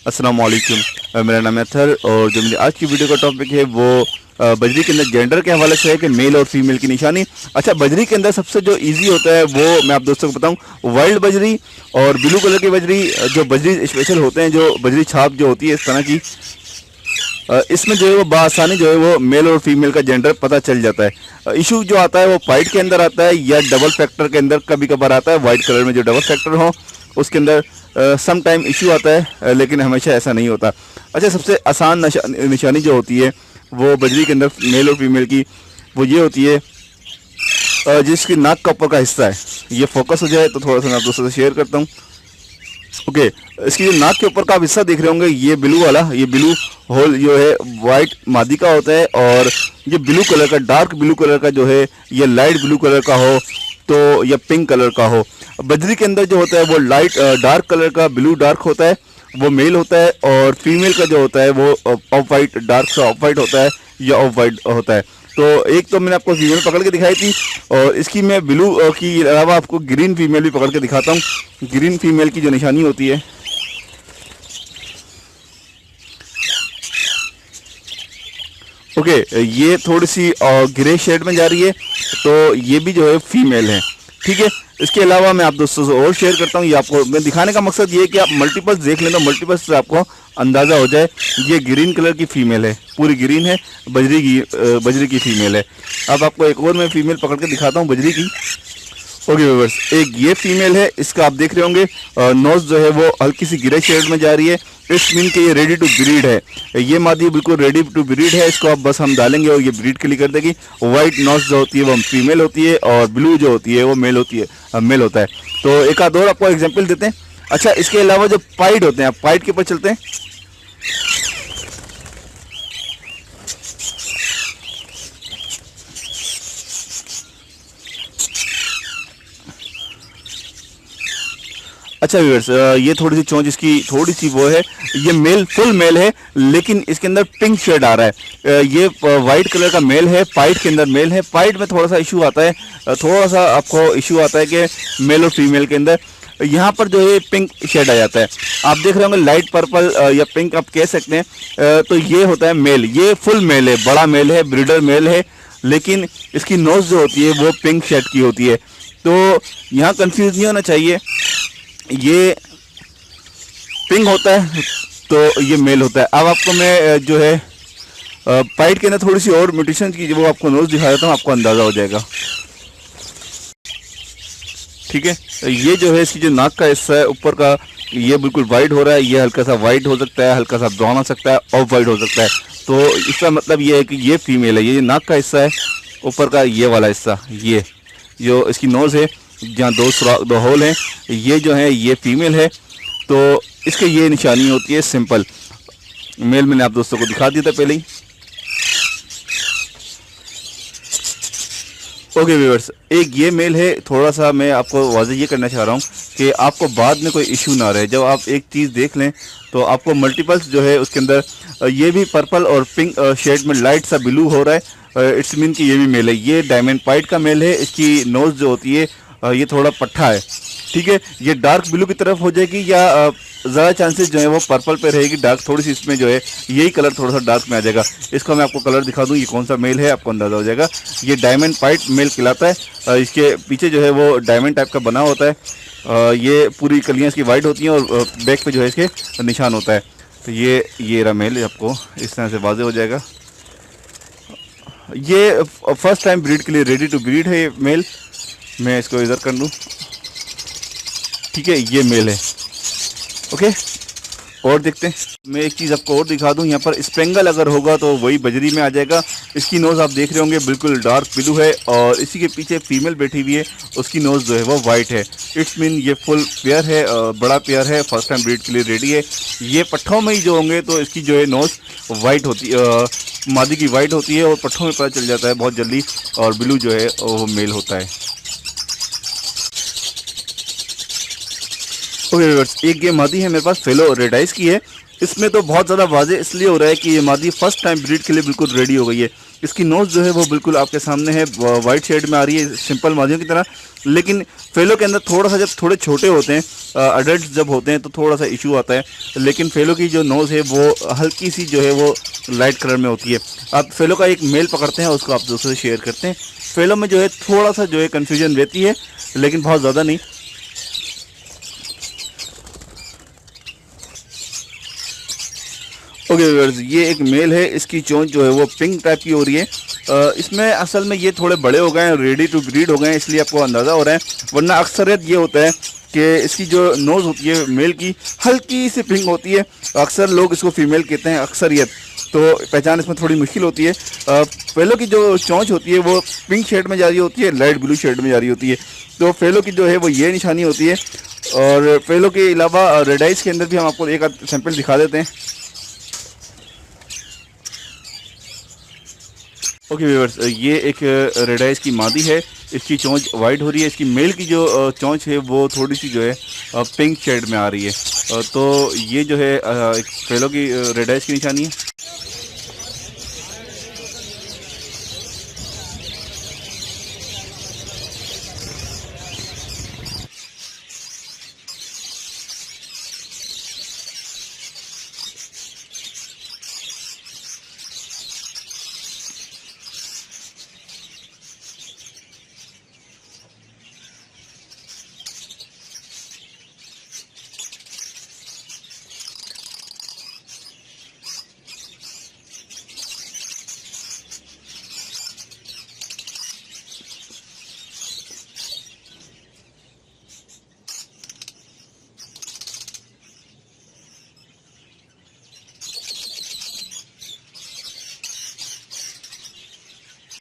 अस्सलाम वालेकुम। मेरा नाम है अथर और जो मेरी आज की वीडियो का टॉपिक है वो बजरी के अंदर जेंडर के हवाले से है कि मेल और फीमेल की निशानी। अच्छा, बजरी के अंदर सबसे जो इजी होता है वो मैं आप दोस्तों को बताऊं, वाइल्ड बजरी और ब्लू कलर की बजरी। जो बजरी स्पेशल होते हैं, जो बजरी छाप जो होती है इस तरह की, इसमें जो है वो बआसानी जो है वो मेल और फीमेल का जेंडर पता चल जाता है। इशू जो आता है वो वाइट के अंदर आता है या डबल फैक्टर के अंदर कभी कभार आता है। वाइट कलर में जो डबल फैक्टर हो उसके अंदर सम टाइम इशू आता है, लेकिन हमेशा ऐसा नहीं होता। अच्छा, सबसे आसान निशानी जो होती है वो बजरी के अंदर मेल और फीमेल की वो ये होती है, जिसकी नाक का ऊपर का हिस्सा है ये फोकस हो जाए तो थोड़ा सा मैं आप दोस्तों से शेयर करता हूँ। ओके, इसकी जो नाक के ऊपर का आप हिस्सा देख रहे होंगे, ये ब्लू वाला, ये ब्लू होल जो है वाइट मादी का होता है, और ये ब्लू कलर का, डार्क ब्लू कलर का जो है ये लाइट ब्लू कलर का हो तो या पिंक कलर का हो। बजरी के अंदर जो होता है वो लाइट डार्क कलर का, ब्लू डार्क होता है, वो मेल होता है, और फीमेल का जो होता है वो ऑफ वाइट, डार्क सा ऑफ वाइट होता है या ऑफ वाइट होता है। तो एक तो मैंने आपको फीमेल पकड़ के दिखाई थी, और इसकी मैं ब्लू की अलावा आपको ग्रीन फीमेल भी पकड़ के दिखाता हूँ। ग्रीन फीमेल की जो निशानी होती है, ओके, ये थोड़ी सी ग्रे शेड में जा रही है, तो ये भी जो है फीमेल है। ठीक है, इसके अलावा मैं आप दोस्तों से और शेयर करता हूँ। ये आपको मैं दिखाने का मकसद ये है कि आप मल्टीपल्स देख लें तो मल्टीपल्स से आपको अंदाज़ा हो जाए। ये ग्रीन कलर की फीमेल है, पूरी ग्रीन है, बजरी की फीमेल है। अब आपको एक और मैं फीमेल पकड़ के दिखाता हूँ बजरी की। ओके व्यूअर्स, एक ये फीमेल है, इसका आप देख रहे होंगे नोज जो है वो हल्की सी ग्रे शेड में जा रही है। इट्स मीन कि ये रेडी टू ब्रीड है। ये मादी बिल्कुल रेडी टू ब्रीड है, इसको आप बस हम डालेंगे और ये ब्रीड के लिए कर देगी। वाइट नोज जो होती है वो फीमेल होती है, और ब्लू जो होती है वो मेल होती है, मेल होता है। तो एक आध और आपको एग्जाम्पल देते हैं। अच्छा, इसके अलावा जो पाइड होते हैं, आप पाइड के ऊपर चलते हैं। अच्छा व्यूअर्स, ये थोड़ी सी चोंच इसकी थोड़ी सी वो है, ये मेल फुल मेल है, लेकिन इसके अंदर पिंक शेड आ रहा है। ये वाइट कलर का मेल है, पाइट के अंदर मेल है। पाइट में थोड़ा सा इशू आता है, थोड़ा सा आपको इशू आता है कि मेल और फीमेल के अंदर यहाँ पर जो है पिंक शेड आ जाता है। आप देख रहे होंगे लाइट पर्पल या पिंक आप कह सकते हैं। तो ये होता है मेल, ये फुल मेल है, बड़ा मेल है, ब्रीडर मेल है, लेकिन इसकी नोज जो होती है वो पिंक शेड की होती है। तो यहाँ कंफ्यूज नहीं होना चाहिए, ये पिंक होता है तो ये मेल होता है। अब आपको मैं जो है पाइट के अंदर थोड़ी सी और म्यूटेशन की वो आपको नोज दिखा देता हूँ, आपको अंदाज़ा हो जाएगा। ठीक है, ये जो है इसकी जो नाक का हिस्सा है ऊपर का, ये बिल्कुल वाइट हो रहा है। ये हल्का सा वाइट हो सकता है, हल्का सा ब्राउन हो सकता है, ऑफ वाइट हो सकता है। तो इसका मतलब ये है कि ये फीमेल है। ये नाक का हिस्सा है ऊपर का, ये वाला हिस्सा, ये जो इसकी नोज़ है जहाँ दो होल हैं, ये जो है ये फीमेल है। तो इसके ये निशानी होती है सिंपल। मेल मैंने आप दोस्तों को दिखा दिया था पहले ही। ओके व्यूअर्स, एक ये मेल है। थोड़ा सा मैं आपको वाज़ेह ये करना चाह रहा हूँ कि आपको बाद में कोई इशू ना रहे। जब आप एक चीज़ देख लें तो आपको मल्टीपल्स जो है उसके अंदर ये भी पर्पल और पिंक शेड में लाइट सा ब्लू हो रहा है, इट्स मीन कि ये भी मेल है। ये डायमंड पाइट का मेल है। इसकी नोज़ जो होती है ये थोड़ा पट्टा है। ठीक है, ये डार्क ब्लू की तरफ हो जाएगी या ज़्यादा चांसेस जो है वो पर्पल पे रहेगी। डार्क थोड़ी सी इसमें जो है यही कलर थोड़ा सा डार्क में आ जाएगा। इसको मैं आपको कलर दिखा दूँ, ये कौन सा मेल है, आपको अंदाज़ा हो जाएगा। ये डायमंड पाइट मेल कहलाता है। इसके पीछे जो है वो डायमंड टाइप का बना होता है। ये पूरी कलियाँ इसकी वाइट होती हैं और बैक पे जो है इसके निशान होता है। तो ये रहा मेल, आपको इस तरह से वाज़ेह हो जाएगा। ये फर्स्ट टाइम ब्रीड के लिए रेडी टू ब्रीड है ये मेल। मैं इसको इधर कर लूँ। ठीक है, ये मेल है। ओके, और देखते हैं। मैं एक चीज़ आपको और दिखा दूं, यहाँ पर स्पेंगल अगर होगा तो वही बजरी में आ जाएगा। इसकी नोज़ आप देख रहे होंगे बिल्कुल डार्क ब्लू है, और इसी के पीछे फीमेल बैठी हुई है, उसकी नोज़ जो है वो वाइट है। इट्स मीन ये फुल पेयर है, बड़ा पेयर है, फर्स्ट टाइम ब्रीड के लिए रेडी है। ये पट्ठों में ही जो होंगे तो इसकी जो है नोज़ वाइट होती है, मादी की वाइट होती है, और पट्ठों में पता चल जाता है बहुत जल्दी, और ब्लू जो है वो मेल होता है। ओके व्यूअर्स, एक ये मादी है मेरे पास फेलो रेड आइज की है। इसमें तो बहुत ज़्यादा वाज़ेह इसलिए हो रहा है कि ये मादी फर्स्ट टाइम ब्रीड के लिए बिल्कुल रेडी हो गई है। इसकी नोज़ जो है वो बिल्कुल आपके सामने है, वाइट शेड में आ रही है सिंपल मादियों की तरह। लेकिन फेलो के अंदर थोड़ा सा, जब थोड़े छोटे होते हैं, अडल्ट जब होते हैं, तो थोड़ा सा इशू आता है। लेकिन फेलो की जो नोज़ है वो हल्की सी जो है वो लाइट कलर में होती है। आप फेलो का एक मेल पकड़ते हैं, उसको आप दूसरे से शेयर करते हैं। फेलो में जो है थोड़ा सा जो है कन्फ्यूजन रहती है, लेकिन बहुत ज़्यादा नहीं। ओके व्यूअर्स, ये एक मेल है, इसकी चोंच जो है वो पिंक टाइप की हो रही है। इसमें असल में ये थोड़े बड़े हो गए हैं, रेडी टू ब्रीड हो गए हैं, इसलिए आपको अंदाज़ा हो रहा है। वरना अक्सरियत ये होता है कि इसकी जो नोज़ होती है मेल की हल्की सी पिंक होती है। अक्सर लोग इसको फीमेल कहते हैं, अक्सरियत, तो पहचान इसमें थोड़ी मुश्किल होती है। फेलो की जो चोंच होती है वो पिंक शेड में जा रही होती है, लाइट ब्लू शेड में जा रही होती है। तो फेलो की जो है वो ये निशानी होती है। और फेलो के अलावा रेड आइज के अंदर भी हम आपको एक आध सैंपल दिखा देते हैं। ओके व्यूअर्स, ये एक रेड आइज की मादी है, इसकी चोंच वाइट हो रही है। इसकी मेल की जो चोंच है वो थोड़ी सी जो है पिंक शेड में आ रही है। तो ये जो है एक फेलो की रेड आइज की निशानी है।